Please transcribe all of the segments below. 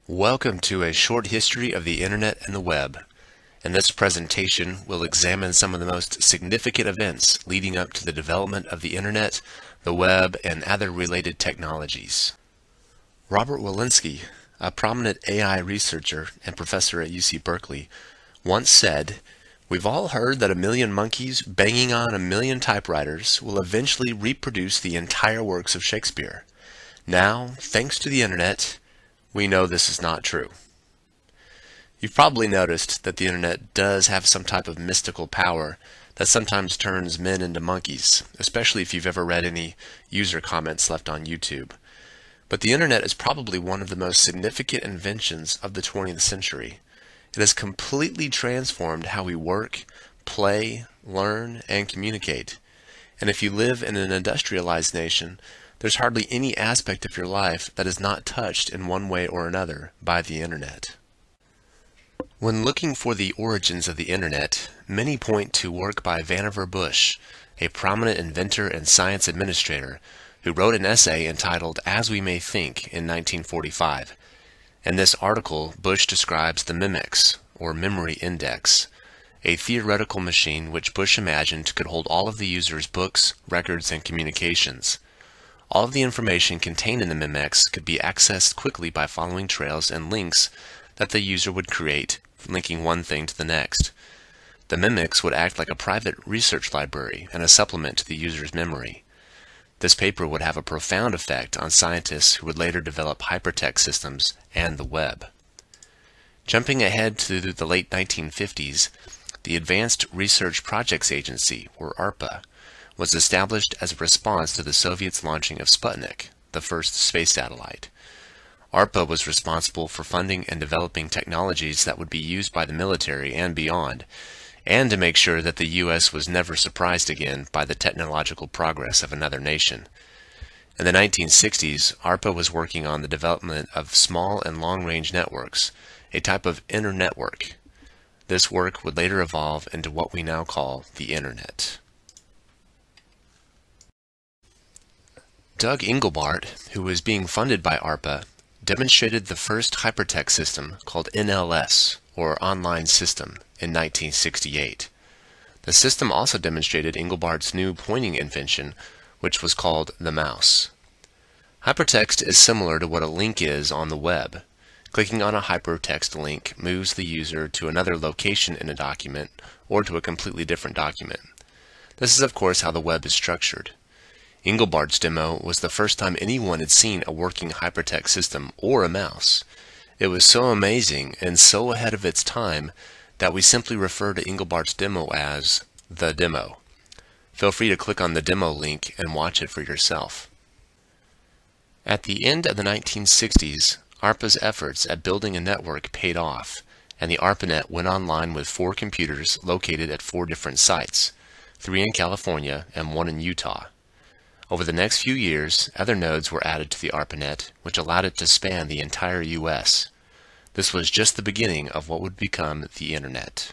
Welcome to a short history of the Internet and the web. In this presentation, we'll examine some of the most significant events leading up to the development of the Internet, the web, and other related technologies. Robert Walensky, a prominent AI researcher and professor at UC Berkeley, once said, "We've all heard that a million monkeys banging on a million typewriters will eventually reproduce the entire works of Shakespeare. Now, thanks to the Internet, we know this is not true." You've probably noticed that the Internet does have some type of mystical power that sometimes turns men into monkeys, especially if you've ever read any user comments left on YouTube. But the Internet is probably one of the most significant inventions of the 20th century. It has completely transformed how we work, play, learn, and communicate. And if you live in an industrialized nation, there's hardly any aspect of your life that is not touched in one way or another by the Internet. When looking for the origins of the Internet, many point to work by Vannevar Bush, a prominent inventor and science administrator, who wrote an essay entitled As We May Think in 1945. In this article, Bush describes the Memex, or Memory Index, a theoretical machine which Bush imagined could hold all of the user's books, records, and communications. All of the information contained in the Memex could be accessed quickly by following trails and links that the user would create, linking one thing to the next. The Memex would act like a private research library and a supplement to the user's memory. This paper would have a profound effect on scientists who would later develop hypertext systems and the web. Jumping ahead to the late 1950s, the Advanced Research Projects Agency, or ARPA, was established as a response to the Soviets' launching of Sputnik, the first space satellite. ARPA was responsible for funding and developing technologies that would be used by the military and beyond, and to make sure that the U.S. was never surprised again by the technological progress of another nation. In the 1960s, ARPA was working on the development of small and long-range networks, a type of internetwork. This work would later evolve into what we now call the Internet. Doug Engelbart, who was being funded by ARPA, demonstrated the first hypertext system called NLS, or Online System, in 1968. The system also demonstrated Engelbart's new pointing invention, which was called the mouse. Hypertext is similar to what a link is on the web. Clicking on a hypertext link moves the user to another location in a document or to a completely different document. This is, of course, how the web is structured. Engelbart's demo was the first time anyone had seen a working hypertext system or a mouse. It was so amazing and so ahead of its time that we simply refer to Engelbart's demo as the demo. Feel free to click on the demo link and watch it for yourself. At the end of the 1960s, ARPA's efforts at building a network paid off, and the ARPANET went online with 4 computers located at 4 different sites, 3 in California and 1 in Utah. Over the next few years, other nodes were added to the ARPANET, which allowed it to span the entire U.S. This was just the beginning of what would become the Internet.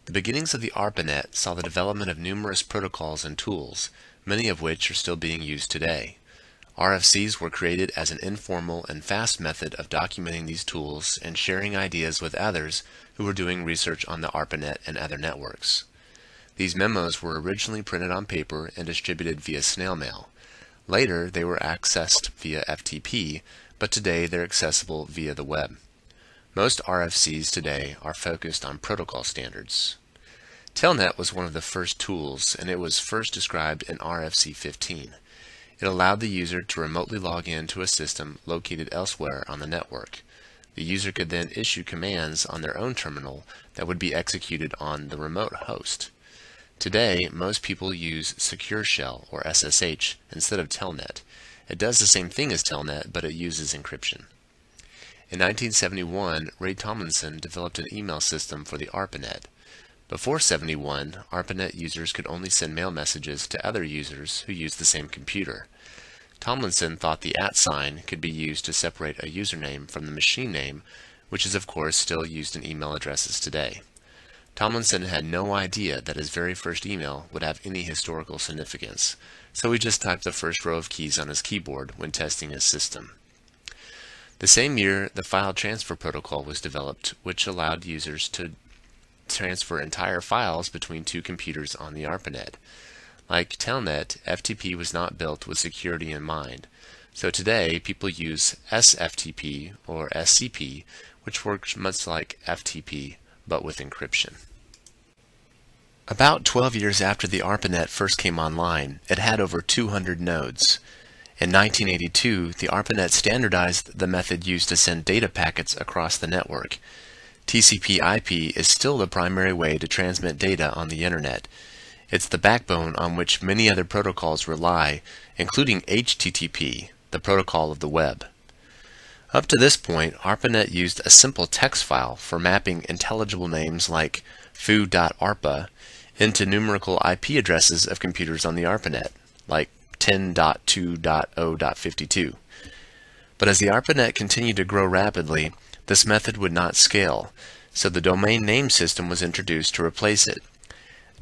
The beginnings of the ARPANET saw the development of numerous protocols and tools, many of which are still being used today. RFCs were created as an informal and fast method of documenting these tools and sharing ideas with others who were doing research on the ARPANET and other networks. These memos were originally printed on paper and distributed via snail mail. Later, they were accessed via FTP, but today they're accessible via the web. Most RFCs today are focused on protocol standards. Telnet was one of the first tools, and it was first described in RFC 15. It allowed the user to remotely log in to a system located elsewhere on the network. The user could then issue commands on their own terminal that would be executed on the remote host. Today, most people use Secure Shell, or SSH, instead of Telnet. It does the same thing as Telnet, but it uses encryption. In 1971, Ray Tomlinson developed an email system for the ARPANET. Before '71, ARPANET users could only send mail messages to other users who used the same computer. Tomlinson thought the @ sign could be used to separate a username from the machine name, which is of course still used in email addresses today. Tomlinson had no idea that his very first email would have any historical significance, so he just typed the first row of keys on his keyboard when testing his system. The same year, the File Transfer Protocol was developed, which allowed users to transfer entire files between two computers on the ARPANET. Like Telnet, FTP was not built with security in mind. So today, people use SFTP or SCP, which works much like FTP, but with encryption. About 12 years after the ARPANET first came online, it had over 200 nodes. In 1982, the ARPANET standardized the method used to send data packets across the network. TCP/IP is still the primary way to transmit data on the Internet. It's the backbone on which many other protocols rely, including HTTP, the protocol of the web. Up to this point, ARPANET used a simple text file for mapping intelligible names like foo.arpa into numerical IP addresses of computers on the ARPANET, like 10.2.0.52. But as the ARPANET continued to grow rapidly, this method would not scale, so the domain name system was introduced to replace it.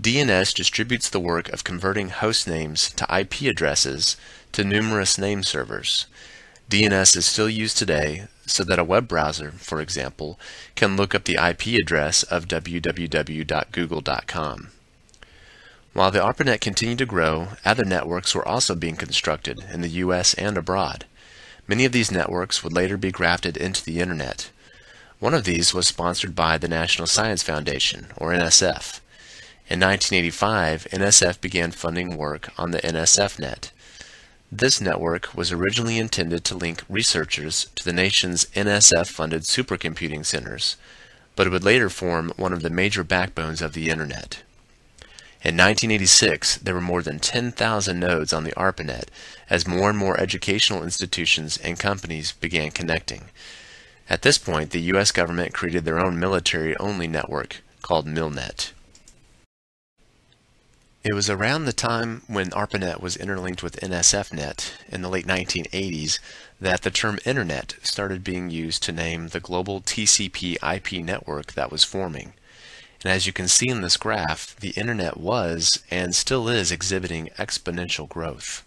DNS distributes the work of converting host names to IP addresses to numerous name servers. DNS is still used today so that a web browser, for example, can look up the IP address of www.google.com. While the ARPANET continued to grow, other networks were also being constructed in the US and abroad. Many of these networks would later be grafted into the Internet. One of these was sponsored by the National Science Foundation, or NSF. In 1985, NSF began funding work on the NSFNet. This network was originally intended to link researchers to the nation's NSF-funded supercomputing centers, but it would later form one of the major backbones of the Internet. In 1986, there were more than 10,000 nodes on the ARPANET as more and more educational institutions and companies began connecting. At this point, the U.S. government created their own military-only network called MILNET. It was around the time when ARPANET was interlinked with NSFNet in the late 1980s that the term Internet started being used to name the global TCP/IP network that was forming. And as you can see in this graph, the Internet was and still is exhibiting exponential growth.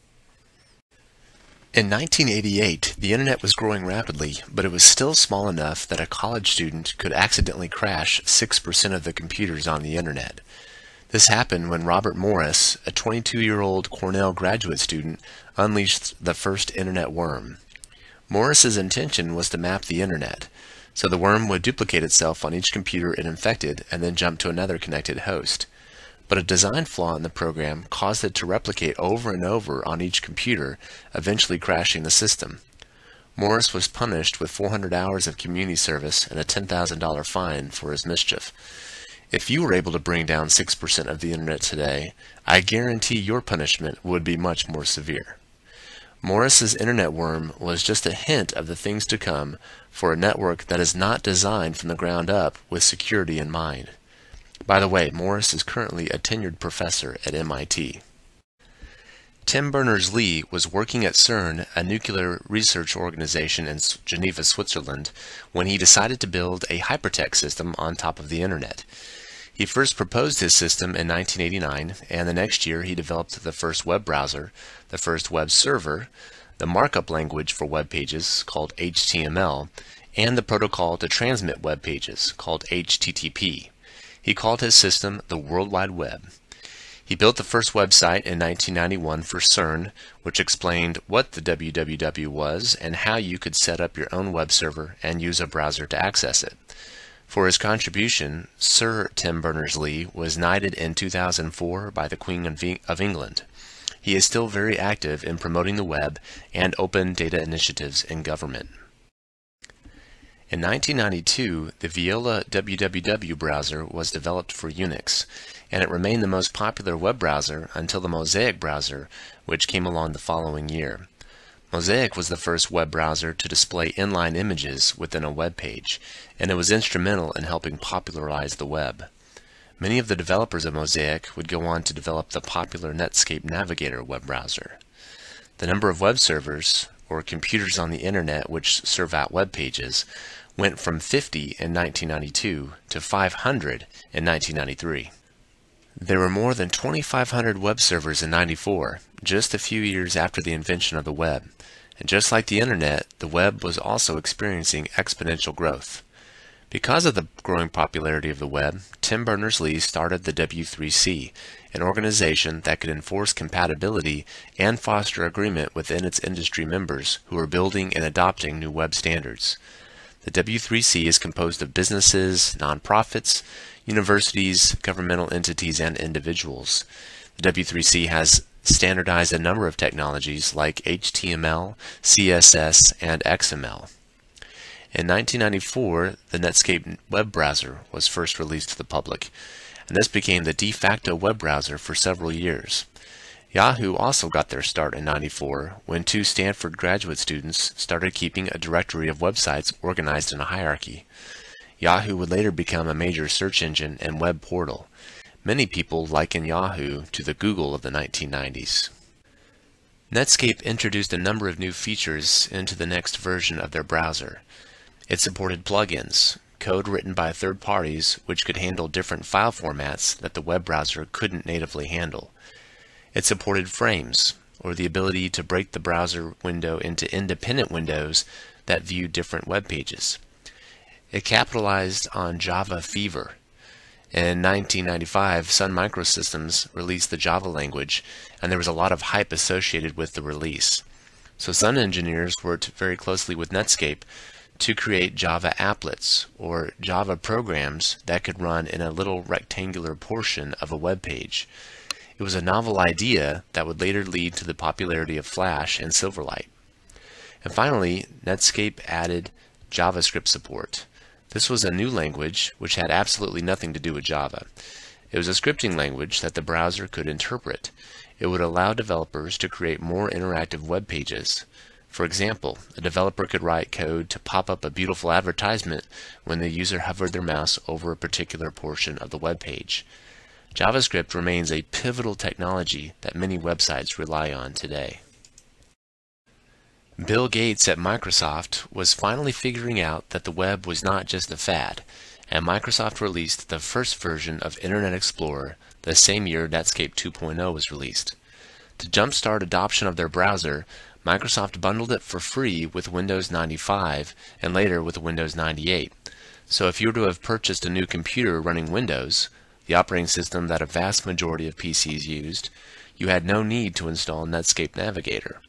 In 1988, the Internet was growing rapidly, but it was still small enough that a college student could accidentally crash 6% of the computers on the Internet. This happened when Robert Morris, a 22-year-old Cornell graduate student, unleashed the first Internet worm. Morris's intention was to map the Internet, so the worm would duplicate itself on each computer it infected and then jump to another connected host. But a design flaw in the program caused it to replicate over and over on each computer, eventually crashing the system. Morris was punished with 400 hours of community service and a $10,000 fine for his mischief. If you were able to bring down 6% of the Internet today, I guarantee your punishment would be much more severe. Morris's Internet worm was just a hint of the things to come for a network that is not designed from the ground up with security in mind. By the way, Morris is currently a tenured professor at MIT. Tim Berners-Lee was working at CERN, a nuclear research organization in Geneva, Switzerland, when he decided to build a hypertext system on top of the Internet. He first proposed his system in 1989, and the next year he developed the first web browser, the first web server, the markup language for web pages called HTML, and the protocol to transmit web pages called HTTP. He called his system the World Wide Web. He built the first website in 1991 for CERN, which explained what the WWW was and how you could set up your own web server and use a browser to access it. For his contribution, Sir Tim Berners-Lee was knighted in 2004 by the Queen of England. He is still very active in promoting the web and open data initiatives in government. In 1992, the Viola www browser was developed for Unix, and it remained the most popular web browser until the Mosaic browser, which came along the following year. Mosaic was the first web browser to display inline images within a web page, and it was instrumental in helping popularize the web. Many of the developers of Mosaic would go on to develop the popular Netscape Navigator web browser. The number of web servers, or computers on the Internet which serve out web pages, went from 50 in 1992 to 500 in 1993. There were more than 2,500 web servers in '94, just a few years after the invention of the web, And just like the internet, the web was also experiencing exponential growth. Because of the growing popularity of the web, Tim Berners-Lee started the W3C, an organization that could enforce compatibility and foster agreement within its industry members who are building and adopting new web standards. The W3C is composed of businesses, nonprofits, universities, governmental entities, and individuals. The W3C has standardized a number of technologies like HTML, CSS, and XML. In 1994, the Netscape web browser was first released to the public, and this became the de facto web browser for several years. Yahoo also got their start in '94 when two Stanford graduate students started keeping a directory of websites organized in a hierarchy. Yahoo would later become a major search engine and web portal. Many people liken Yahoo to the Google of the 1990s. Netscape introduced a number of new features into the next version of their browser. It supported plugins, code written by third parties which could handle different file formats that the web browser couldn't natively handle. It supported frames, or the ability to break the browser window into independent windows that viewed different web pages. It capitalized on Java fever. In 1995, Sun Microsystems released the Java language, and there was a lot of hype associated with the release. So Sun engineers worked very closely with Netscape to create Java applets, or Java programs that could run in a little rectangular portion of a web page. It was a novel idea that would later lead to the popularity of Flash and Silverlight. And finally, Netscape added JavaScript support. This was a new language which had absolutely nothing to do with Java. It was a scripting language that the browser could interpret. It would allow developers to create more interactive web pages. For example, a developer could write code to pop up a beautiful advertisement when the user hovered their mouse over a particular portion of the web page. JavaScript remains a pivotal technology that many websites rely on today. Bill Gates at Microsoft was finally figuring out that the web was not just a fad, and Microsoft released the first version of Internet Explorer the same year Netscape 2.0 was released. To jumpstart adoption of their browser, Microsoft bundled it for free with Windows 95 and later with Windows 98. So if you were to have purchased a new computer running Windows, the operating system that a vast majority of PCs used, you had no need to install Netscape Navigator.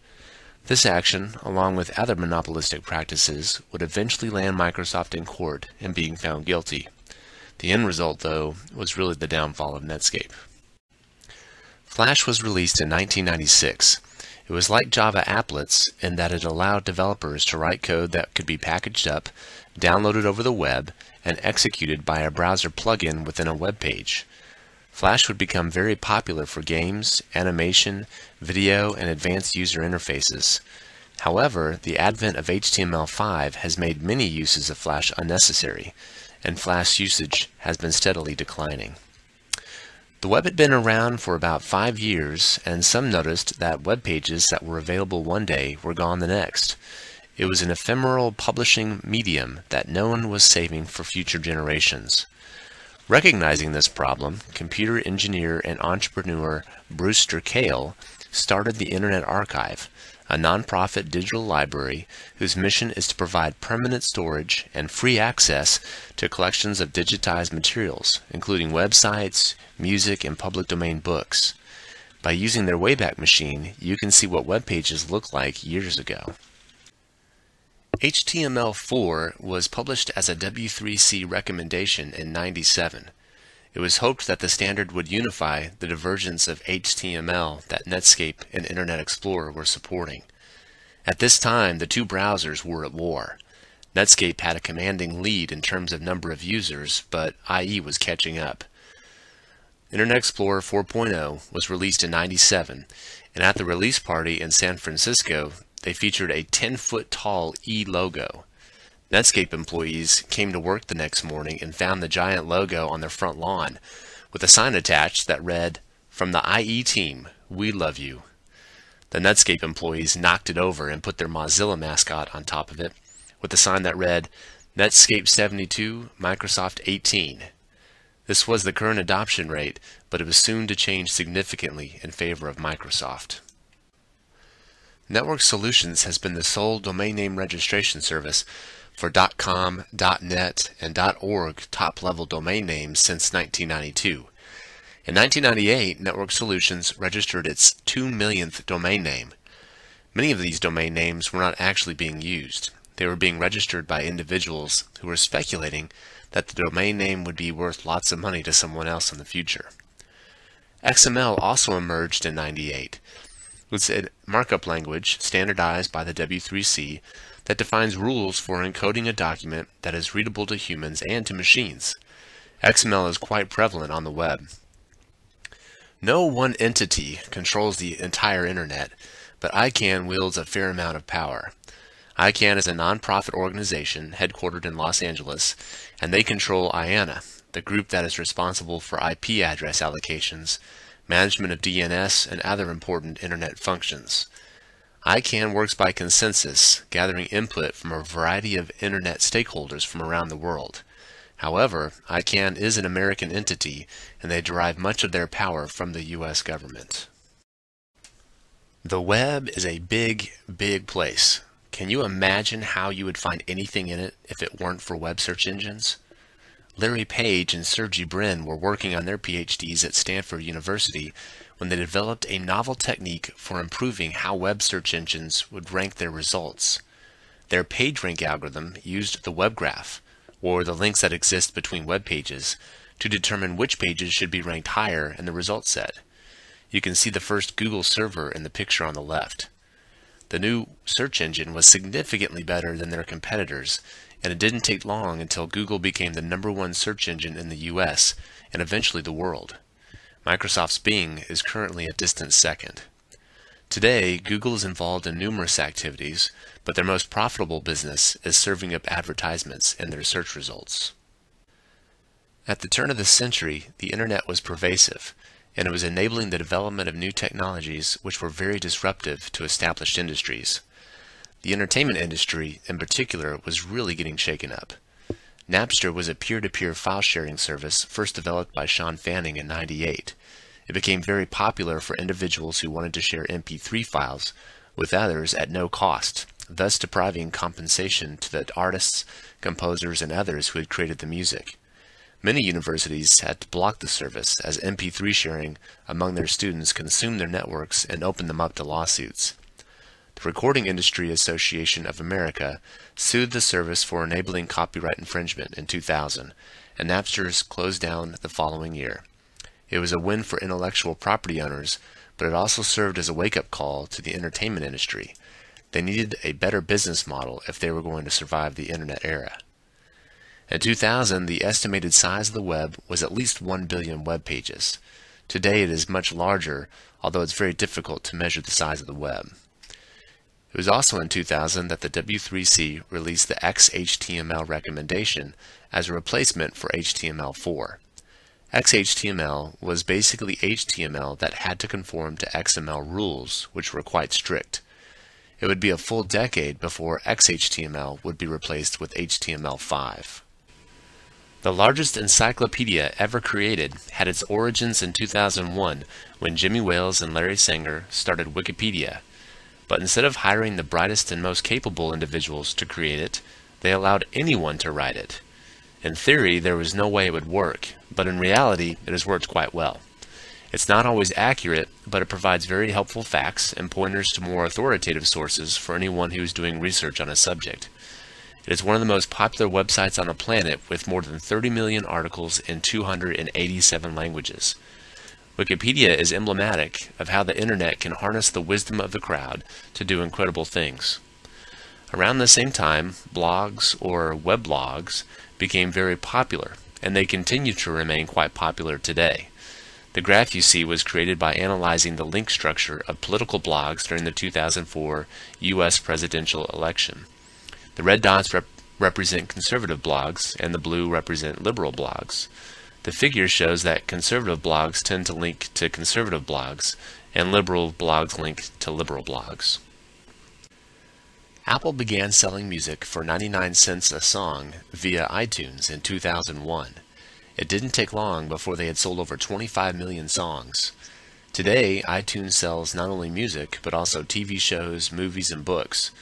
This action, along with other monopolistic practices, would eventually land Microsoft in court and being found guilty. The end result, though, was really the downfall of Netscape. Flash was released in 1996. It was like Java applets in that it allowed developers to write code that could be packaged up, downloaded over the web, and executed by a browser plugin within a web page. Flash would become very popular for games, animation, video, and advanced user interfaces. However, the advent of HTML5 has made many uses of Flash unnecessary, and Flash usage has been steadily declining. The web had been around for about 5 years, and some noticed that web pages that were available one day were gone the next. It was an ephemeral publishing medium that no one was saving for future generations. Recognizing this problem, computer engineer and entrepreneur Brewster Kahle started the Internet Archive, a nonprofit digital library whose mission is to provide permanent storage and free access to collections of digitized materials, including websites, music, and public domain books. By using their Wayback Machine, you can see what web pages looked like years ago. HTML4 was published as a W3C recommendation in '97. It was hoped that the standard would unify the divergence of HTML that Netscape and Internet Explorer were supporting. At this time, the two browsers were at war. Netscape had a commanding lead in terms of number of users, but IE was catching up. Internet Explorer 4.0 was released in '97, and at the release party in San Francisco, they featured a 10-foot tall E logo. Netscape employees came to work the next morning and found the giant logo on their front lawn, with a sign attached that read, "From the IE team, we love you." The Netscape employees knocked it over and put their Mozilla mascot on top of it, with a sign that read, "Netscape 72, Microsoft 18. This was the current adoption rate, but it was soon to change significantly in favor of Microsoft. Network Solutions has been the sole domain name registration service for .com, .net, and .org top-level domain names since 1992. In 1998, Network Solutions registered its 2 millionth domain name. Many of these domain names were not actually being used. They were being registered by individuals who were speculating that the domain name would be worth lots of money to someone else in the future. XML also emerged in 98. It's a markup language standardized by the W3C that defines rules for encoding a document that is readable to humans and to machines. XML is quite prevalent on the web. No one entity controls the entire internet, but ICANN wields a fair amount of power. ICANN is a nonprofit organization headquartered in Los Angeles, and they control IANA, the group that is responsible for IP address allocations, management of DNS, and other important internet functions. ICANN works by consensus, gathering input from a variety of internet stakeholders from around the world. However, ICANN is an American entity, and they derive much of their power from the U.S. government. The web is a big, big place. Can you imagine how you would find anything in it if it weren't for web search engines? Larry Page and Sergey Brin were working on their PhDs at Stanford University when they developed a novel technique for improving how web search engines would rank their results. Their PageRank algorithm used the web graph, or the links that exist between web pages, to determine which pages should be ranked higher in the result set. You can see the first Google server in the picture on the left. The new search engine was significantly better than their competitors, and it didn't take long until Google became the #1 search engine in the US and eventually the world. Microsoft's Bing is currently a distant second. Today, Google is involved in numerous activities, but their most profitable business is serving up advertisements in their search results. At the turn of the century, the internet was pervasive, and it was enabling the development of new technologies which were very disruptive to established industries. The entertainment industry, in particular, was really getting shaken up. Napster was a peer-to-peer file-sharing service first developed by Sean Fanning in '98. It became very popular for individuals who wanted to share MP3 files with others at no cost, thus depriving compensation to the artists, composers, and others who had created the music. Many universities had to block the service as MP3 sharing among their students consumed their networks and opened them up to lawsuits. The Recording Industry Association of America sued the service for enabling copyright infringement in 2000, and Napster closed down the following year. It was a win for intellectual property owners, but it also served as a wake-up call to the entertainment industry. They needed a better business model if they were going to survive the internet era. In 2000, the estimated size of the web was at least 1 billion web pages. Today it is much larger, although it's very difficult to measure the size of the web. It was also in 2000 that the W3C released the XHTML recommendation as a replacement for HTML4. XHTML was basically HTML that had to conform to XML rules, which were quite strict. It would be a full decade before XHTML would be replaced with HTML5. The largest encyclopedia ever created had its origins in 2001 when Jimmy Wales and Larry Sanger started Wikipedia. But instead of hiring the brightest and most capable individuals to create it, they allowed anyone to write it. In theory, there was no way it would work, but in reality, it has worked quite well. It's not always accurate, but it provides very helpful facts and pointers to more authoritative sources for anyone who is doing research on a subject. It is one of the most popular websites on the planet with more than 30 million articles in 287 languages. Wikipedia is emblematic of how the internet can harness the wisdom of the crowd to do incredible things. Around the same time, blogs or weblogs became very popular, and they continue to remain quite popular today. The graph you see was created by analyzing the link structure of political blogs during the 2004 U.S. presidential election. The red dots represent conservative blogs, and the blue represent liberal blogs. The figure shows that conservative blogs tend to link to conservative blogs, and liberal blogs link to liberal blogs. Apple began selling music for 99 cents a song via iTunes in 2001. It didn't take long before they had sold over 25 million songs. Today, iTunes sells not only music, but also TV shows, movies, and books.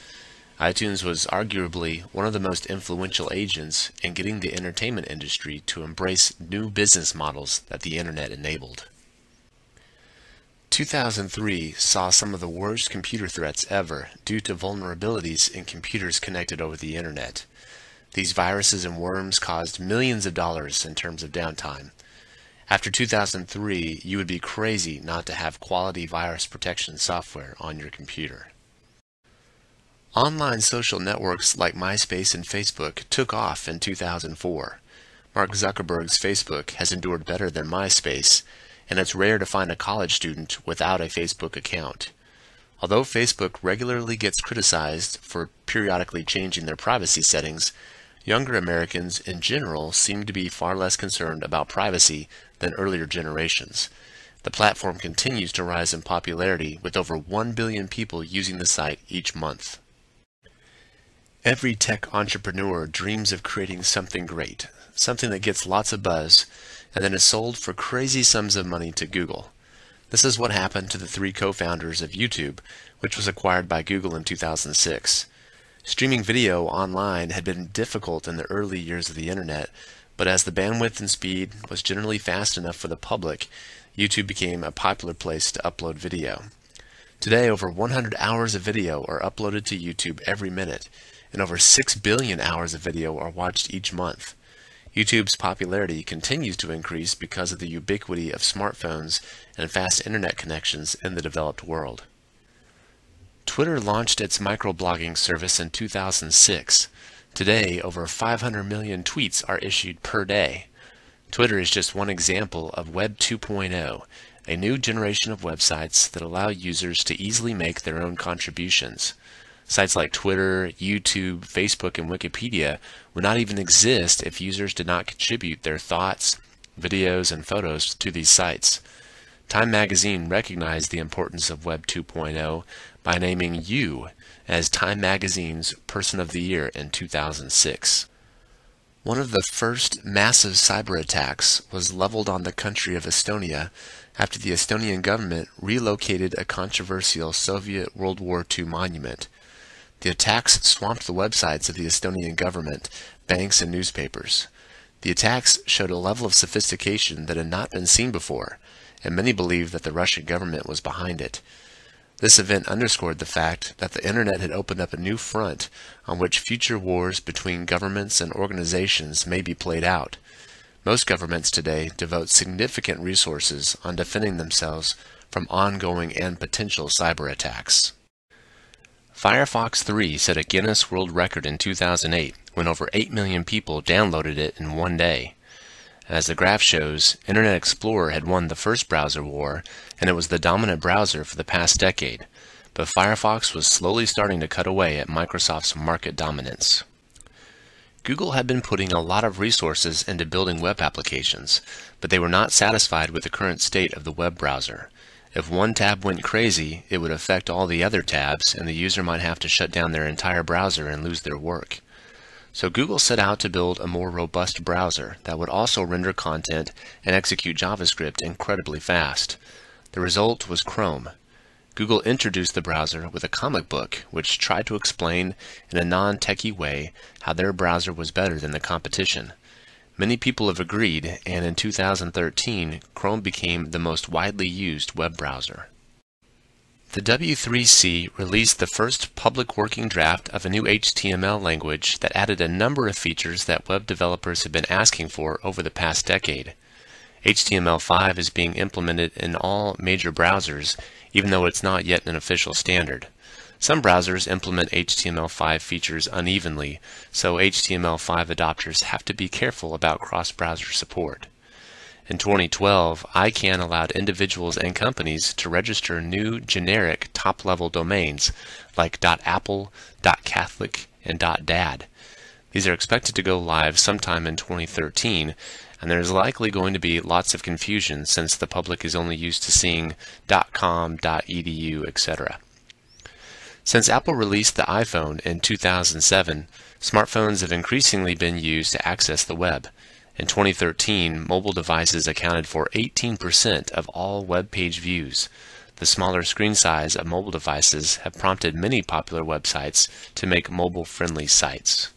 iTunes was arguably one of the most influential agents in getting the entertainment industry to embrace new business models that the internet enabled. 2003 saw some of the worst computer threats ever due to vulnerabilities in computers connected over the internet. These viruses and worms caused millions of dollars in terms of downtime. After 2003, you would be crazy not to have quality virus protection software on your computer. Online social networks like MySpace and Facebook took off in 2004. Mark Zuckerberg's Facebook has endured better than MySpace, and it's rare to find a college student without a Facebook account. Although Facebook regularly gets criticized for periodically changing their privacy settings, younger Americans in general seem to be far less concerned about privacy than earlier generations. The platform continues to rise in popularity with over 1 billion people using the site each month. Every tech entrepreneur dreams of creating something great, something that gets lots of buzz, and then is sold for crazy sums of money to Google. This is what happened to the three co-founders of YouTube, which was acquired by Google in 2006. Streaming video online had been difficult in the early years of the internet, but as the bandwidth and speed was generally fast enough for the public, YouTube became a popular place to upload video. Today, over 100 hours of video are uploaded to YouTube every minute, and over 6 billion hours of video are watched each month. YouTube's popularity continues to increase because of the ubiquity of smartphones and fast internet connections in the developed world. Twitter launched its microblogging service in 2006. Today, over 500 million tweets are issued per day. Twitter is just one example of Web 2.0, a new generation of websites that allow users to easily make their own contributions. Sites like Twitter, YouTube, Facebook, and Wikipedia would not even exist if users did not contribute their thoughts, videos, and photos to these sites. Time magazine recognized the importance of Web 2.0 by naming you as Time magazine's Person of the Year in 2006. One of the first massive cyber attacks was leveled on the country of Estonia after the Estonian government relocated a controversial Soviet World War II monument. The attacks swamped the websites of the Estonian government, banks, and newspapers. The attacks showed a level of sophistication that had not been seen before, and many believed that the Russian government was behind it. This event underscored the fact that the internet had opened up a new front on which future wars between governments and organizations may be played out. Most governments today devote significant resources on defending themselves from ongoing and potential cyber attacks. Firefox 3 set a Guinness World Record in 2008 when over 8 million people downloaded it in one day. As the graph shows, Internet Explorer had won the first browser war, and it was the dominant browser for the past decade, but Firefox was slowly starting to cut away at Microsoft's market dominance. Google had been putting a lot of resources into building web applications, but they were not satisfied with the current state of the web browser. If one tab went crazy, it would affect all the other tabs, and the user might have to shut down their entire browser and lose their work. So Google set out to build a more robust browser that would also render content and execute JavaScript incredibly fast. The result was Chrome. Google introduced the browser with a comic book which tried to explain in a non-techie way how their browser was better than the competition. Many people have agreed, and in 2013, Chrome became the most widely used web browser. The W3C released the first public working draft of a new HTML language that added a number of features that web developers have been asking for over the past decade. HTML5 is being implemented in all major browsers, even though it's not yet an official standard. Some browsers implement HTML5 features unevenly, so HTML5 adopters have to be careful about cross-browser support. In 2012, ICANN allowed individuals and companies to register new generic top-level domains like .apple, .catholic, and .dad. These are expected to go live sometime in 2013, and there is likely going to be lots of confusion since the public is only used to seeing .com, .edu, etc. Since Apple released the iPhone in 2007, smartphones have increasingly been used to access the web. In 2013, mobile devices accounted for 18% of all web page views. The smaller screen size of mobile devices have prompted many popular websites to make mobile-friendly sites.